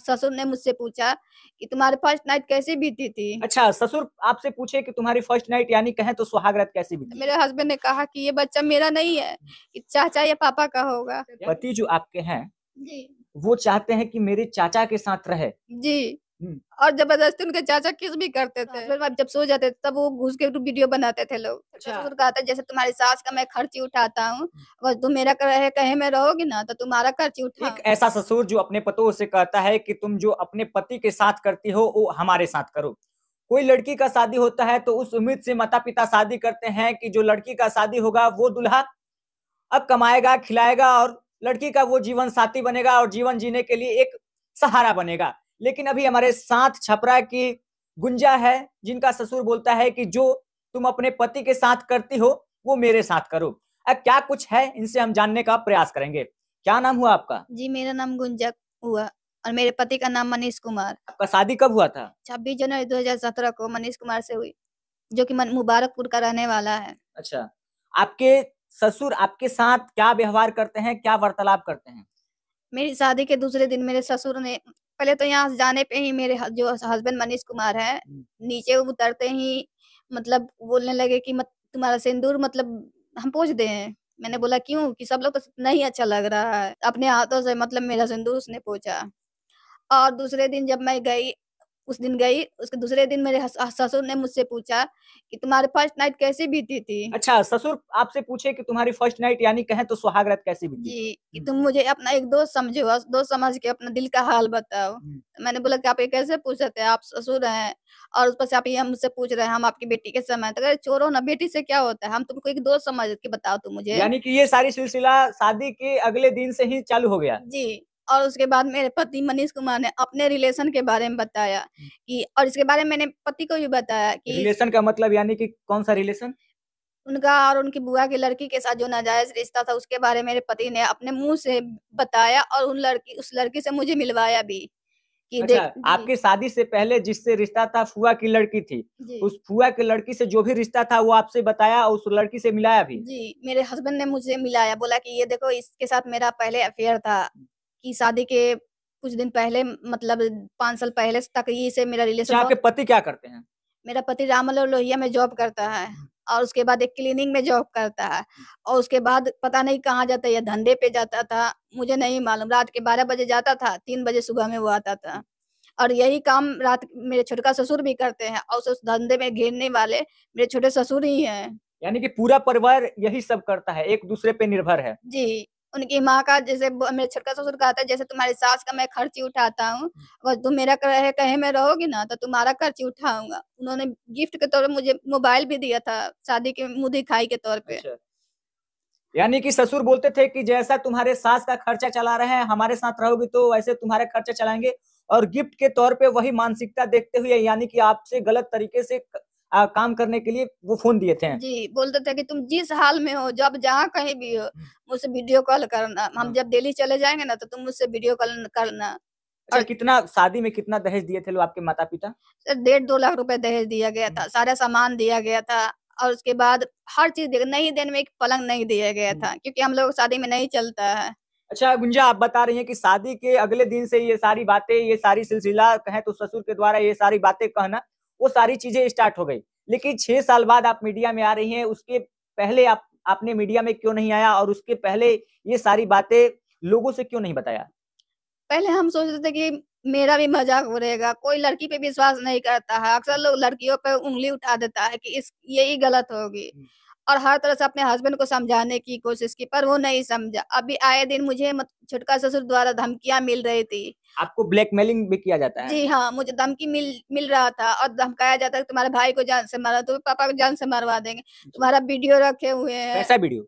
ससुर ने मुझसे पूछा कि तुम्हारी फर्स्ट नाइट कैसी बीती थी। अच्छा, ससुर आपसे पूछे कि तुम्हारी फर्स्ट नाइट यानी कहें तो सुहाग रात कैसी बीती? मेरे हस्बैंड ने कहा कि ये बच्चा मेरा नहीं है, कि चाचा या पापा का होगा। पति जो आपके हैं जी वो चाहते हैं कि मेरे चाचा के साथ रहे। जी। हम्म, और जबरदस्ती उनके चाचा किस भी करते थे। फिर अब जब सो जाते थे तब वो घुस के वीडियो बनाते थे लोग। अच्छा। ससुर कहा था जैसे तुम्हारी सास का मैं खर्ची उठाता हूँ, अगर तुम मेरा कहे कहे में रहोगी ना तो तुम्हारा खर्ची एक उठाऊं। ऐसा ससुर जो अपने पतों से कहता है कि तुम जो अपने पति के साथ करती हो वो हमारे साथ करो। कोई लड़की का शादी होता है तो उस उम्मीद से माता पिता शादी करते हैं कि जो लड़की का शादी होगा वो दूल्हा अब कमाएगा खिलाएगा और लड़की का वो जीवन साथी बनेगा और जीवन जीने के लिए एक सहारा बनेगा। लेकिन अभी हमारे साथ छपरा की गुंजा है जिनका ससुर बोलता है कि जो तुम अपने पति के साथ करती हो वो मेरे साथ करो। अब क्या कुछ है इनसे हम जानने का प्रयास करेंगे। क्या नाम हुआ आपका? जी मेरा नाम गुंजा हुआ और मेरे पति का नाम मनीष कुमार। आपका शादी कब हुआ था? 26 जनवरी 2017 को मनीष कुमार से हुई, जो कि मुबारकपुर का रहने वाला है। अच्छा, आपके ससुर आपके साथ क्या व्यवहार करते हैं, क्या वार्तालाप करते हैं? मेरी शादी के दूसरे दिन मेरे ससुर ने पहले तो यहाँ से जाने पे ही मेरे जो हस्बैंड मनीष कुमार है, नीचे उतरते ही मतलब बोलने लगे कि मत तुम्हारा सिंदूर मतलब हम पोंछ दें। मैंने बोला क्यों? कि सब लोग तो नहीं अच्छा लग रहा है। अपने हाथों से मतलब मेरा सिंदूर उसने पोंछा। और दूसरे दिन जब मैं गई, उस दिन गई, उसके दूसरे दिन मेरे ससुर ने मुझसे पूछा कि तुम्हारी फर्स्ट नाइट कैसी बीती थी? अच्छा, ससुर आपसे पूछे कि तुम्हारी फर्स्ट नाइट यानी कहें तो सुहाग रात कैसी बीती? जी, कि तुम मुझे अपना एक दोस्त समझो और दोस्त समझ के अपना दिल का हाल बताओ। तो मैंने बोला कि आप ये कैसे पूछ सकते हैं? आप ससुर हैं और ऊपर से आप ये मुझसे पूछ रहे हैं, हम आपकी बेटी के समय तो कहे छोड़ो ना, बेटी से क्या होता है? हम तुमको एक दोस्त समझ के बताओ तुम मुझे। यानी कि ये सारी सिलसिला शादी के अगले दिन से ही चालू हो गया। जी, और उसके बाद मेरे पति मनीष कुमार ने अपने रिलेशन के बारे में बताया कि और इसके बारे में मैंने पति को भी बताया कि रिलेशन का मतलब यानी कि कौन सा रिलेशन? उनका और उनकी बुआ की लड़की के साथ जो नाजायज़ रिश्ता था उसके बारे में मेरे पति ने अपने मुँह से बताया और उस लड़की से मुझे मिलवाया भी कि अच्छा, देख जी, आपकी शादी से पहले जिससे रिश्ता था फूआ की लड़की थी। जी, उस फूआ की लड़की से जो भी रिश्ता था वो आपसे बताया और उस लड़की से मिलाया भी? जी, मेरे हस्बैंड ने मुझे मिलाया, बोला कि ये देखो इसके साथ मेरा पहले अफ़ेयर था, कि शादी के कुछ दिन पहले मतलब 5 साल पहले तक ही से मेरा रिलेशन अच्छा, बहुत। आपके पति क्या करते हैं? मेरा पति रामल लोहिया में जॉब करता है और उसके बाद एक क्लीनिक में जॉब करता है और उसके बाद पता नहीं कहाँ जाता है, या धंधे पे जाता था, मुझे नहीं मालूम। रात के 12 बजे जाता था, 3 बजे सुबह में वो आता था और यही काम रात मेरे छोटका ससुर भी करते हैं और उस धंधे में घेरने वाले मेरे छोटे ससुर ही हैं। यानी कि पूरा परिवार यही सब करता है, एक दूसरे पे निर्भर है। जी, उनकी माँ का जैसे मेरे छोटका ससुर कहता है जैसे तुम्हारी सास का मैं खर्ची उठाता हूँ, अगर तुम मेरा कहे कहे में रहोगी ना तो तुम्हारा खर्ची उठाऊँगा। उन्होंने गिफ्ट के तौर पे मुझे मोबाइल भी दिया था, शादी के मुँह दिखाई के तौर पे। अच्छा, यानी कि ससुर बोलते थे कि जैसा तुम्हारे सास का खर्चा चला रहे हैं हमारे साथ रहोगी तो वैसे तुम्हारे खर्चा चलाएंगे। और गिफ्ट के तौर पे वही मानसिकता देखते हुए यानी कि आपसे गलत तरीके से काम करने के लिए वो फोन दिए थे। जी, बोलते थे कि तुम जिस हाल में हो, जब जहाँ कहीं भी हो, मुझसे वीडियो कॉल करना। हम हाँ। जब दिल्ली चले जाएँगे ना तो तुम मुझसे वीडियो कॉल करना। अच्छा, और कितना शादी में कितना दहेज दिए थे लोग आपके माता पिता? डेढ़ 2 लाख रुपए दहेज दिया गया था, सारा सामान दिया गया था और उसके बाद हर चीज़ नहीं देने में एक पलंग नहीं दिया गया था, क्योंकि हम लोग शादी में नहीं चलता है। अच्छा गुंजा, आप बता रही हैं कि शादी के अगले दिन से ये सारी बातें, ये सारी सिलसिला कहें तो ससुर के द्वारा ये सारी बातें कहना, वो सारी चीजें स्टार्ट हो गई। लेकिन 6 साल बाद आप मीडिया में आ रही हैं, उसके पहले आपने मीडिया में क्यों नहीं आया और उसके पहले ये सारी बातें लोगों से क्यों नहीं बताया? पहले हम सोचते थे कि मेरा भी मज़ाक उड़ेगा, कोई लड़की पे विश्वास नहीं करता है। अक्सर लोग लड़कियों पे उँगली उठा देता है कि इस यही गलत होगी और हर तरह से अपने हस्बैंड को समझाने की कोशिश की, पर वो नहीं समझा। अभी आए दिन मुझे छोटका ससुर द्वारा धमकियाँ मिल रही थी। आपको ब्लैकमेलिंग भी किया जाता है? जी हाँ, मुझे धमकी मिल मिल रहा था और धमकाया जाता है कि तुम्हारे भाई को जान से मारा, तुम्हें पापा को जान से मरवा देंगे। तुम्हारा वीडियो रखे हुए हैं। कैसा वीडियो?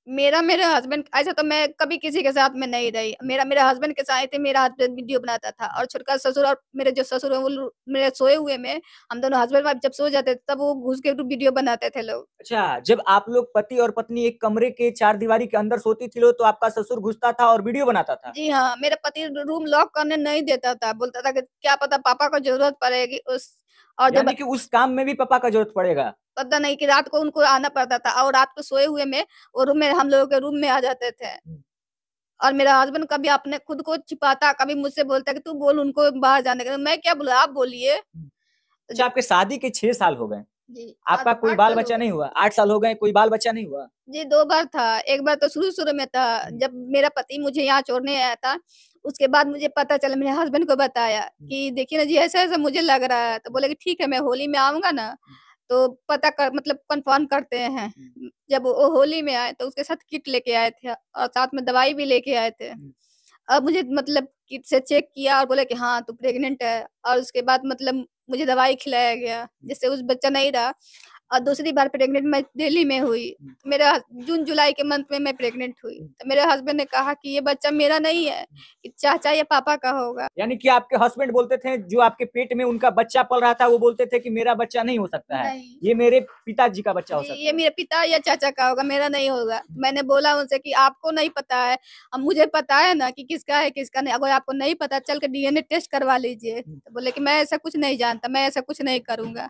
मेरे हस्बैंड ऐसा तो मैं कभी किसी के साथ में नहीं रही। मेरे हस्बैंड के साथ ही मेरा हस्बैंड वीडियो बनाता था और छोटका ससुर और मेरे जो ससुर हैं वो मेरे सोए हुए में हम दोनों हस्बैंड वाइफ जब सो जाते थे तब वो घुस के वीडियो बनाते थे लोग। अच्छा, जब आप लोग पति और पत्नी एक कमरे के चार दीवारी के अंदर सोती थी लोग तो आपका ससुर घुसता था और वीडियो बनाता था? जी हाँ, मेरा पति रूम लॉक करने नहीं देता था। बोलता था कि क्या पता पापा को ज़रूरत पड़ेगी उस और जब यानी कि उस काम में भी पापा का जरूरत पड़ेगा? पता नहीं कि रात को उनको आना पड़ता था और रात को सोए हुए में वो रूम में हम लोगों के रूम में आ जाते थे। और मेरा हस्बैंड कभी अपने खुद को छिपाता, कभी मुझसे बोलता है कि तू बोल उनको बाहर जाने का। मैं क्या बोलूँ, आप बोलिए। अच्छा, आपके शादी के 6 साल हो गए, जी, आपका कोई 8 बाल साल हो बच्चा गए। नहीं हुआ? 8 साल हो गए, कोई बाल बच्चा नहीं हुआ? जी, 2 बार था। एक बार तो शुरू-शुरू में था, जब मेरा पति मुझे यहाँ छोड़ने आया था, उसके बाद मुझे पता चला, मेरे हस्बैंड को बताया कि देखिए ना जी, ऐसा-ऐसा मुझे लग रहा है। तो बोले कि ठीक है, मैं होली में आऊँगा ना, तो पता कर मतलब कन्फर्म करते हैं। जब वो होली में आए, तो उसके साथ किट लेके आए थे और साथ में दवाई भी लेके आए थे। अब मुझे मतलब किट से चेक किया और बोले कि हाँ, तू प्रेग्नेंट है, और उसके बाद मतलब मुझे दवाई खिलाया गया, जिससे उस बच्चा नहीं रहा। और दूसरी बार प्रेग्नेंट मैं दिल्ली में हुई। मेरा जून-जुलाई के मंथ में मैं प्रेग्नेंट हुई। तो मेरे हस्बैंड ने कहा कि ये बच्चा मेरा नहीं है, कि चाचा या पापा का होगा। यानी कि आपके हस्बैंड बोलते थे, जो आपके पेट में उनका बच्चा पल रहा था, वो बोलते थे कि मेरा बच्चा नहीं हो सकता है, नहीं। ये मेरे पिताजी का बच्चा हो जी, सकता ये है। मेरे पिता या चाचा का होगा, मेरा नहीं होगा। मैंने बोला उनसे कि आपको नहीं पता है, अब मुझे पता है ना कि किसका है, किसका नहीं। अगर आपको नहीं पता, चल के डीएनए टेस्ट करवा लीजिए। तो बोले कि मैं ऐसा कुछ नहीं जानता, मैं ऐसा कुछ नहीं करूँगा।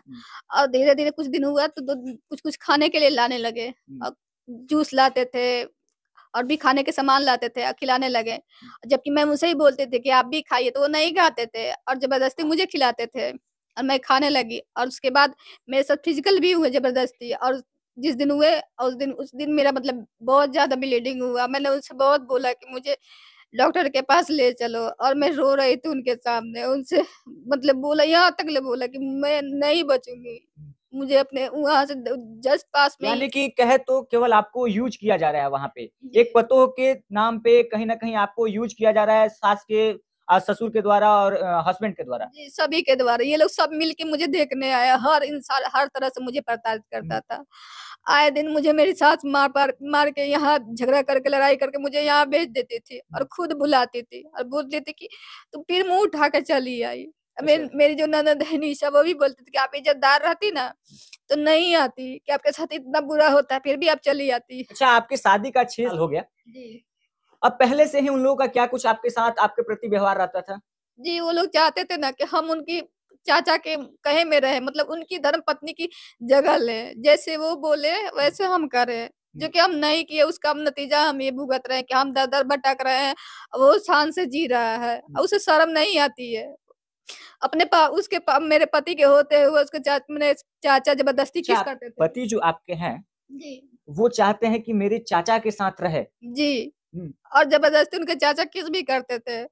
और धीरे-धीरे कुछ दिन हुआ तो दो कुछ-कुछ खाने के लिए लाने लगे, और जूस लाते थे और भी खाने के सामान लाते थे, खिलाने लगे। जबकि मैं उनसे ही बोलती थी कि आप भी खाइए, तो वो नहीं खाते थे और ज़बरदस्ती मुझे खिलाते थे, और मैं खाने लगी। और उसके बाद मेरे साथ फिजिकल भी हुए ज़बरदस्ती, और जिस दिन हुए उस दिन मेरा मतलब बहुत ज़्यादा ब्लीडिंग हुआ। मैंने उनसे बहुत बोला कि मुझे डॉक्टर के पास ले चलो, और मैं रो रही थी उनके सामने। उनसे मतलब बोला, यहाँ तक ले बोला कि मैं नहीं बचूँगी। मुझे अपने वहाँ से द जस्ट पास में ही। यानी कि कहे तो केवल आपको यूज़ किया जा रहा है वहाँ पे। जी। एक पतोह के नाम पे कहीं न कहीं आपको यूज़ किया जा रहा है, सास के ससुर के द्वारा और हस्बैंड के द्वारा। जी, सभी के द्वारा। ये लोग सब मिल के मुझे देखने आए, हर इंसान हर तरह से मुझे प्रताड़ित करता था। आए दिन मुझे मेरी सास मार के, यहाँ झगड़ा करके, लड़ाई करके मुझे यहाँ भेज देती थी, और खुद बुलाती थी और बोलती थी कि तुम फिर मुँह उठा के चली आई। अच्छा। मेरी जो ननद है निशा, वो भी बोलती थी कि आप इज़्ज़तदार रहती ना, तो नहीं आती, कि आपके साथ इतना बुरा होता है, फिर भी आप चली आती। अच्छा, आपकी शादी का 6 साल हो गया। जी। अब पहले से ही उन लोगों का क्या कुछ आपके साथ, आपके प्रति व्यवहार रहता था? जी, वो लोग चाहते थे ना कि हम उनकी चाचा के कहे में रहें, मतलब उनकी धर्मपत्नी की जगह लें। जैसे वो बोले वैसे हम करें, जो कि हम नहीं किए, उसका अब नतीजा हम ये भुगत रहे हैं कि हम दर-दर भटक रहे हैं, वो शान से जी रहा है। उसे शर्म नहीं आती है। अपने पा उसके पा मेरे पति के होते हुए उसके मेरे चाचा ज़बरदस्ती अच्छा, किस करते थे। पति जो आपके हैं, जी। वो चाहते हैं कि मेरे चाचा के साथ रहे। जी, हुँ। और ज़बरदस्ती उनके चाचा किस भी करते थे।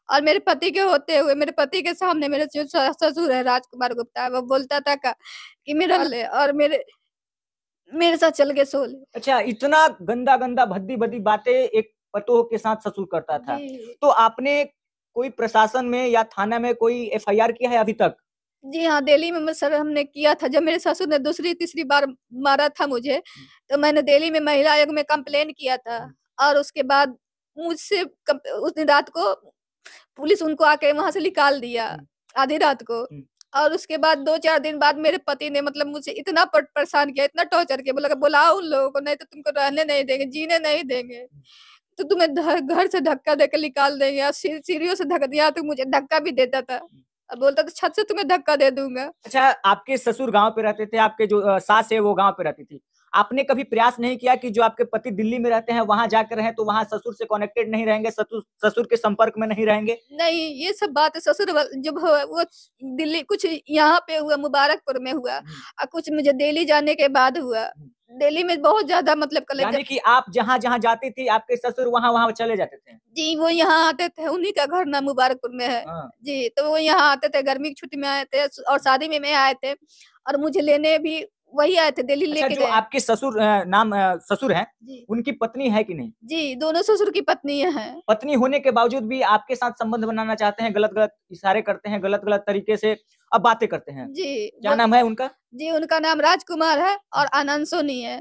और मेरे पति के होते हुए, मेरे पति के सामने मेरे जो ससुर है राजकुमार गुप्ता, वो बोलता था कि मेरा ले, और मेरे मेरे साथ चल के सो ले। अच्छा, इतना गंदा-गंदा, भद्दी-भद्दी बातें एक पतोह के साथ ससुर करता था। जी। तो आपने कोई प्रशासन में या थाना में कोई एफआईआर किया है अभी तक? जी हाँ, दिल्ली में सर हमने किया था, जब मेरे ससुर ने दूसरी-तीसरी बार मारा था मुझे, तो मैंने दिल्ली में महिला आयोग में कंप्लेन किया था। और उसके बाद मुझसे उस दिन रात को पुलिस उनको आके वहाँ से निकाल दिया, हुँ, आधी रात को। हुँ। और उसके बाद 2-4 दिन बाद मेरे पति ने मतलब मुझे इतना परेशान किया, इतना टॉर्चर किया, बोला कि बुलाओ उन लोगों को, नहीं तो तुमको रहने नहीं देंगे, जीने नहीं देंगे। तो तुम्हें घर से धक्का देके निकाल देंगे, और सीढ़ियों से धक्का दिया, तो मुझे धक्का भी देता था। और बोलता था छत से तुम्हें धक्का दे दूँगा। अच्छा, आपके ससुर गाँव पे रहते थे, आपके जो सास है वो गाँव पे रहती थी। आपने कभी प्रयास नहीं किया कि जो आपके पति दिल्ली में रहते हैं वहाँ जाकर रहें, तो वहाँ ससुर से कनेक्टेड नहीं रहेंगे, ससुर के संपर्क में नहीं रहेंगे? नहीं, ये सब बात ससुर जब हुआ वो दिल्ली, कुछ यहाँ पे हुआ, मुबारकपुर में हुआ, और कुछ मुझे दिल्ली जाने के बाद हुआ। दिल्ली में बहुत ज़्यादा मतलब कलेक्टर। यानी कि आप जहाँ-जहाँ जाती थी, आपके ससुर वहाँ-वहाँ चले जाते थे? जी, वो यहाँ आते थे, उन्हीं का घर ना मुबारकपुर में है। हाँ। जी, तो वो यहाँ आते थे, गर्मी की छुट्टी में आए थे, और शादी में मैं आए थे, और मुझे लेने भी वही आए थे, दिल्ली अच्छा, लेके जो गए। आपके ससुर ससुर हैं, जी। उनकी पत्नी है कि नहीं? जी, दोनों ससुर की पत्नियाँ हैं। पत्नी होने के बावजूद भी आपके साथ संबंध बनाना चाहते हैं, गलत-गलत इशारे करते हैं, गलत-गलत तरीके से बातें करते हैं। जी, क्या नाम है उनका? जी, उनका नाम राजकुमार है और आनंद सोनी है।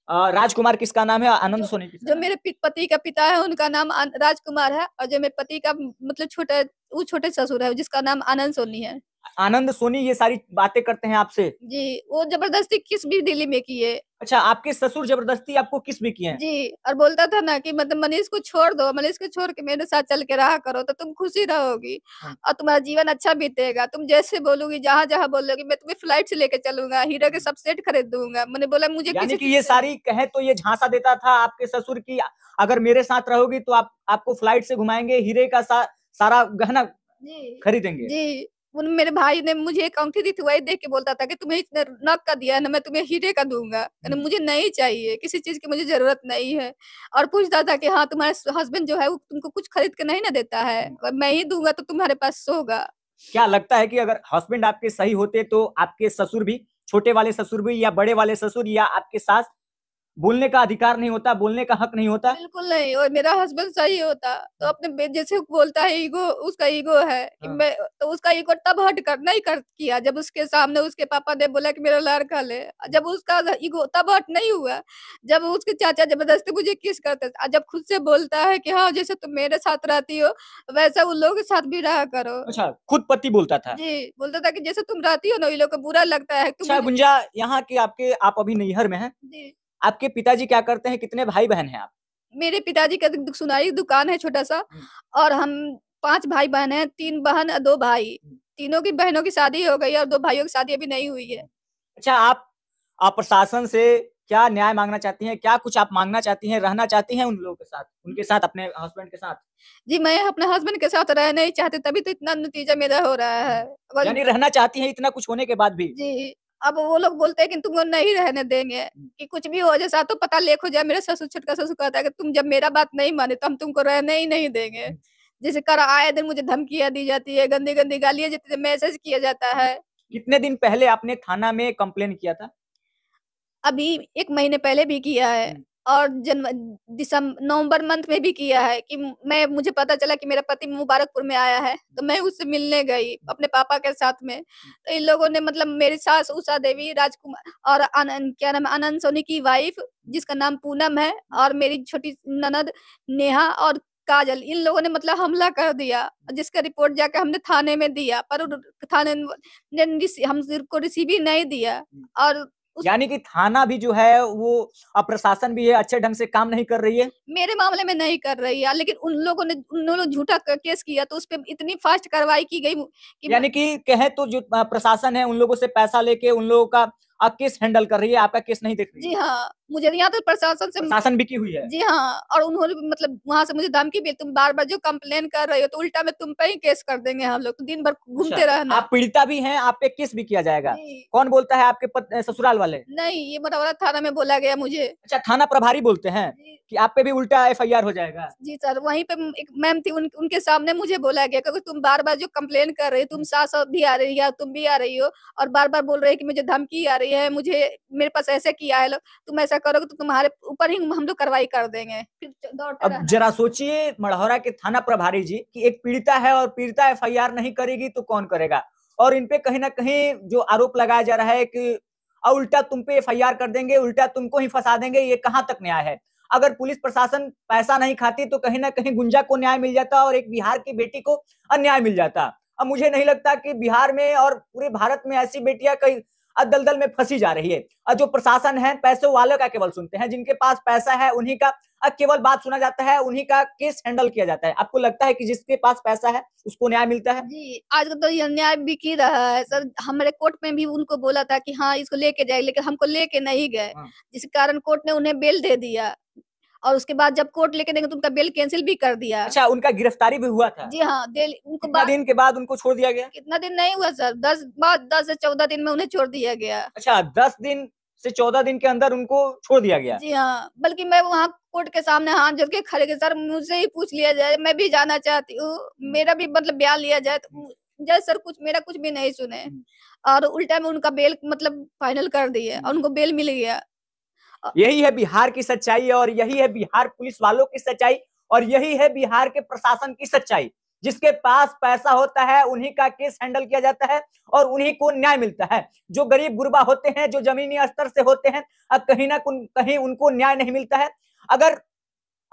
राजकुमार किसका नाम है? आनंद जो सोनी किसका जो नाम है? मेरे पति का पिता है, उनका नाम राजकुमार है, और जो मेरे पति का मतलब वो छोटे ससुर है, जिसका नाम आनंद सोनी है। आनंद सोनी ये सारी बातें करते हैं आपसे? जी, वो जबरदस्ती किस भी दिल्ली में किए। अच्छा, आपके ससुर जबरदस्ती आपको किस भी किए हैं? जी, और बोलता था ना कि मतलब मनीष को छोड़ दो, मनीष को छोड़ के मेरे साथ चल के रहा करो तो तुम खुशी रहोगी हाँ। और तुम्हारा जीवन अच्छा बीतेगा। तुम जैसे बोलोगी, जहाँ-जहाँ बोलोगी, मैं तुम्हें फ्लाइट से लेके चलूँगा, हीरो के सब सेट खरीद दूँगा। मैंने बोला मुझे यानी किसी कि चीज़ ये से सारी कहे तो ये झांसा देता था आपके ससुर की, अगर मेरे साथ रहोगी तो आप आपको फ्लाइट से घुमाएंगे, हीरे का सारा गहना जी, खरीदेंगे। जी। उन मेरे भाई ने मुझे एक अंगूठी दी थी, वही देख के बोलता था कि तुम्हें इतने नग का दिया है ना, मैं तुम्हें हीरे का दूँगा। मैंने मुझे नहीं चाहिए, किसी चीज़ की मुझे ज़रूरत नहीं है और पूछता था कि हाँ, तुम्हारे हस्बैंड जो है वो तुमको कुछ खरीद के नहीं ना देता है? और मैं ही दूँगा तो तुम्हारे पास होगा। क्या लगता है कि अगर हस्बैंड आपके सही होते तो आपके ससुर भी, छोटे वाले ससुर भी या बड़े वाले ससुर या आपके सास, बोलने का अधिकार नहीं होता, बोलने का हक नहीं होता? बिल्कुल नहीं और मेरा हस्बैंड सही होता, तो अपने जैसे बोलता है ईगो उसका ईगो है कि हाँ। मैं तो उसका ईगो तब हर्ट कर नहीं कर किया जब उसके सामने उसके पापा ने बोला कि मेरा लड़का ले। जब उसका ईगो तब हर्ट नहीं हुआ, जब उसके चाचा ज़बरदस्ती मुझे किस करते थे। जब खुद से बोलता है कि हाँ, जैसे तुम मेरे साथ रहती हो, वैसा उन लोगों के साथ भी रहा करो। अच्छा, खुद पति बोलता था। जी, बोलता था कि जैसे तुम रहती हो ना, ये लोग को बुरा लगता है, तुम अच्छा मुझे गुंजा, यहाँ के आपके, आप अभी नैहर में हैं, जी। आपके पिताजी क्या करते हैं? कितने भाई-बहन हैं आप? मेरे पिताजी का सुनाई दुकान है छोटा-सा हुँ, और हम 5 भाई-बहन हैं, 3 बहन 2 भाई। हुँ, तीनों की बहनों की शादी हो गई है और 2 भाइयों की शादी अभी नहीं हुई है। हुँ। अच्छा, आप प्रशासन से क्या न्याय माँगना चाहती हैं? क्या कुछ आप माँगना चाहती हैं, रहना चाहती हैं उन लोगों के साथ, उनके साथ, अपने हस्बैंड के साथ? जी, मैं अपने हस्बैंड के साथ रहना ही चाहती तभी तो इतना नतीजा मेरा हो रहा है। अगर यानी रहना चाहती हैं इतना कुछ होने के बाद भी? जी, अब वो लोग बोलते हैं कि तुमको नहीं रहने देंगे, कि कुछ भी हो जाए सातों पता लेख हो जाए। मेरा ससुर छोटका ससुर कहता है कि तुम जब मेरा बात नहीं माने तो हम तुमको रहने ही नहीं देंगे। जैसे कर आए दिन मुझे धमकियाँ दी जाती है, गंदी-गंदी गालियाँ देते मैसेज किया जाता है। कितने दिन पहले आपने थाना में कंप्लेन किया था? अभी 1 महीने पहले भी किया है हुँ। और नवंबर मंथ में भी किया है कि मुझे पता चला कि मेरा पति मुबारकपुर में आया है, तो मैं उससे मिलने गई अपने पापा के साथ में। तो इन लोगों ने मतलब मेरी सास उषा देवी, राजकुमार और क्या नाम है आनंद सोनी की वाइफ जिसका नाम पूनम है और मेरी छोटी ननद नेहा और काजल, इन लोगों ने मतलब हमला कर दिया, जिसका रिपोर्ट जाके हमने थाने में दिया पर थाने ने हमको रिसीव ही नहीं दिया और उस यानी कि थाना भी जो है वो, प्रशासन भी है, अच्छे ढंग से काम नहीं कर रही है? मेरे मामले में नहीं कर रही है, लेकिन उन लोगों ने झूठा केस किया तो उसपे इतनी फास्ट कार्रवाई की गई कि यानी कि कहें तो जो प्रशासन है उन लोगों से पैसा लेके उन लोगों का केस हैंडल कर रही है, आपका केस नहीं देख रही जी है। हाँ, मुझे यहाँ तो प्रशासन से प्रशासन बिकी हुई है। जी हाँ, और उन्होंने भी मतलब वहाँ से मुझे धमकी भी तुम बार-बार जो कंप्लेन कर रही हो तो उल्टा में तुम पे ही केस कर देंगे हम लोग, तो दिन भर अच्छा, घूमते रहना। आप पीड़िता भी हैं, आप पे केस भी किया जाएगा। जी, कौन बोलता है, आपके ससुराल वाले? नहीं ये मोटावाला थाना में बोला गया मुझे। अच्छा, थाना प्रभारी बोलते हैं जी। कि आप पे भी उल्टा एफआईआर हो जाएगा। जी सर, वहीं पे एक मैम थी उनके सामने मुझे बोला गया क्योंकि तुम बार-बार जो कंप्लेन कर रही हो, तुम सास भी आ रही है, तुम भी आ रही हो और बार-बार बोल रहे हैं कि मुझे धमकी आ रही है, मुझे मेरे पास ऐसे किया है लोग, तुम ऐसा करोगे तो तुम्हारे ऊपर ही हम लोग कार्रवाई कर देंगे। फिर दौड़ते अब रहना। जरा सोचिए मढ़ौरा के थाना प्रभारी जी कि एक पीड़िता है और पीड़िता एफआईआर नहीं करेगी तो कौन करेगा? और इन पे कहीं न कहीं जो आरोप लगाया जा रहा है कि उल्टा तुम पे एफआईआर कर देंगे, उल्टा तुमको ही फँसा देंगे, ये कहाँ तक न्याय है? अगर पुलिस प्रशासन पैसा नहीं खाती तो कहीं न कहीं गुंजा को न्याय मिल जाता और एक बिहार की बेटी को अन्याय मिल जाता। अब मुझे नहीं लगता कि बिहार में और पूरे भारत में ऐसी बेटियाँ कहीं दलदल में फँसी जा रही है। जो प्रशासन है पैसों वालों का केवल सुनते हैं, जिनके पास पैसा है उन्हीं का केवल बात सुना जाता है, उन्हीं का केस हैंडल किया जाता है। आपको लगता है कि जिसके पास पैसा है उसको न्याय मिलता है? जी, आजकल तो ये अन्याय बिक ही रहा है सर, हमारे कोर्ट में भी उनको बोला था कि हाँ, इसको लेके जाइए, लेकिन हमको लेके नहीं गए, हाँ। जिस कारण कोर्ट ने उन्हें बेल दे दिया और उसके बाद जब कोर्ट लेके देंगे तो उनका बेल कैंसल भी कर दिया। अच्छा, उनका गिरफ्तारी भी हुआ था। जी हाँ, देल उनको कितना दिन के बाद उनको छोड़ दिया गया? कितना दिन नहीं हुआ सर, 10 से 14 दिन में उन्हें छोड़ दिया गया। अच्छा, 10 दिन से 14 दिन के अंदर उनको छोड़ दिया गया। जी हाँ, बल्कि मैं वहाँ कोर्ट के सामने हाथ जोड़ के खड़े कि सर मुझसे ही पूछ लिया जाए, मैं भी जाना चाहती हूँ, मेरा भी मतलब बयान लिया जाए तो जज सर मेरा कुछ भी नहीं सुने और उल्टा में उनका बेल मतलब फाइनल कर दिए और उनको बेल मिल गया। यही है बिहार की सच्चाई और यही है बिहार पुलिस वालों की सच्चाई और यही है बिहार के प्रशासन की सच्चाई। जिसके पास पैसा होता है उन्हीं का केस हैंडल किया जाता है और उन्हीं को न्याय मिलता है। जो गरीब गुरबा होते हैं, जो जमीनी स्तर से होते हैं, कहीं ना कहीं उनको न्याय नहीं मिलता है। अगर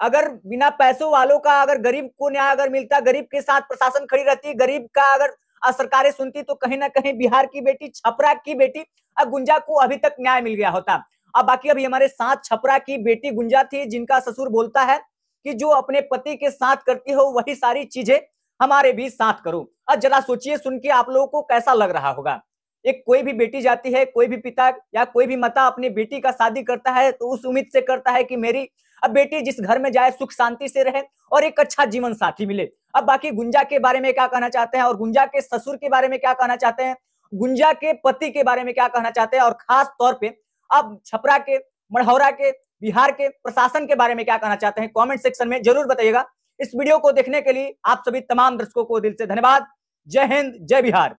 अगर बिना पैसों वालों का, अगर गरीब को न्याय अगर मिलता, गरीब के साथ प्रशासन खड़ी रहती, गरीब का अगर सरकारें सुनती तो कहीं ना कहीं बिहार की बेटी, छपरा की बेटी गुंजा को अभी तक न्याय मिल गया होता। अब बाकी अभी हमारे साथ छपरा की बेटी गुंजा थी, जिनका ससुर बोलता है कि जो अपने पति के साथ करती हो वही सारी चीजें हमारे भी साथ करो। अब जरा सोचिए, सुन के आप लोगों को कैसा लग रहा होगा। एक कोई भी बेटी जाती है, कोई भी पिता या कोई भी माता अपनी बेटी का शादी करता है तो उस उम्मीद से करता है कि मेरी अब बेटी जिस घर में जाए सुख शांति से रहे और एक अच्छा जीवन साथी मिले। अब बाकी गुंजा के बारे में क्या कहना चाहते हैं और गुंजा के ससुर के बारे में क्या कहना चाहते हैं, गुंजा के पति के बारे में क्या कहना चाहते हैं और खास तौर पे अब छपरा के, मढ़ौरा के, बिहार के प्रशासन के बारे में क्या कहना चाहते हैं, कमेंट सेक्शन में जरूर बताइएगा। इस वीडियो को देखने के लिए आप सभी तमाम दर्शकों को दिल से धन्यवाद। जय हिंद, जय बिहार।